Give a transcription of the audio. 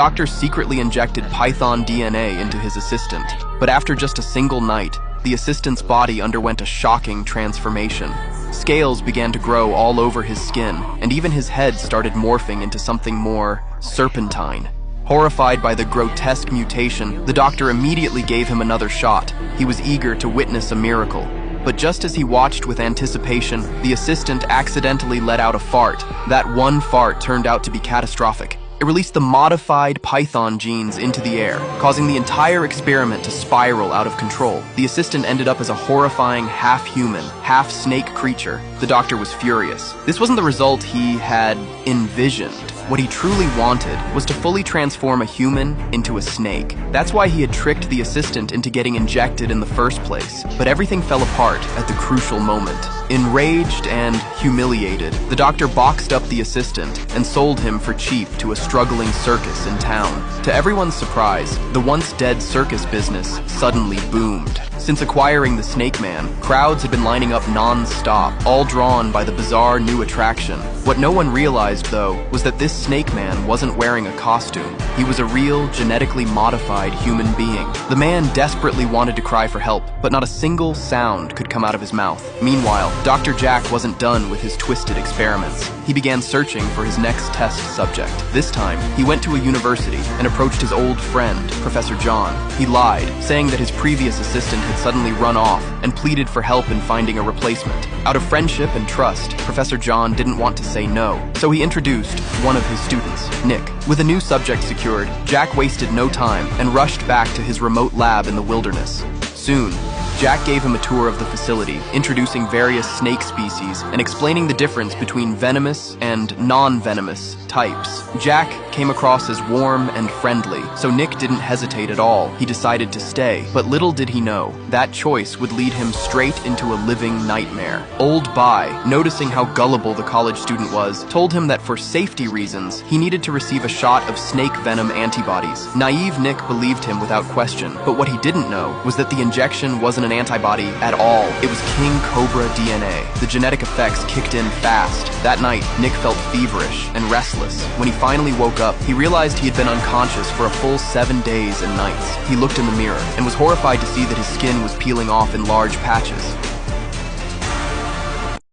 Doctor secretly injected python DNA into his assistant, but after just a single night, the assistant's body underwent a shocking transformation. Scales began to grow all over his skin, and even his head started morphing into something more serpentine. Horrified by the grotesque mutation, the doctor immediately gave him another shot. He was eager to witness a miracle. But just as he watched with anticipation, the assistant accidentally let out a fart. That one fart turned out to be catastrophic. It released the modified python genes into the air, causing the entire experiment to spiral out of control. The assistant ended up as a horrifying half-human, half-snake creature. The doctor was furious. This wasn't the result he had envisioned. What he truly wanted was to fully transform a human into a snake. That's why he had tricked the assistant into getting injected in the first place. But everything fell apart at the crucial moment. Enraged and humiliated, the doctor boxed up the assistant and sold him for cheap to a struggling circus in town. To everyone's surprise, the once dead circus business suddenly boomed. Since acquiring the Snake Man, crowds had been lining up non-stop, all drawn by the bizarre new attraction. What no one realized, though, was that this Snake Man wasn't wearing a costume. He was a real, genetically modified human being. The man desperately wanted to cry for help, but not a single sound could come out of his mouth. Meanwhile, Dr. Jack wasn't done with his twisted experiments. He began searching for his next test subject. This time, he went to a university and approached his old friend, Professor John. He lied, saying that his previous assistant had suddenly run off and pleaded for help in finding a replacement. Out of friendship and trust, Professor John didn't want to say no, so he introduced one of his students, Nick. With a new subject secured, Jack wasted no time and rushed back to his remote lab in the wilderness. Soon, Jack gave him a tour of the facility, introducing various snake species and explaining the difference between venomous and non-venomous types. Jack came across as warm and friendly, so Nick didn't hesitate at all. He decided to stay, but little did he know, that choice would lead him straight into a living nightmare. Old Bai, noticing how gullible the college student was, told him that for safety reasons, he needed to receive a shot of snake venom antibodies. Naive Nick believed him without question, but what he didn't know was that the injection wasn't an antibody at all. It was King Cobra DNA. The genetic effects kicked in fast. That night, Nick felt feverish and restless. When he finally woke up, he realized he had been unconscious for a full 7 days and nights. He looked in the mirror and was horrified to see that his skin was peeling off in large patches.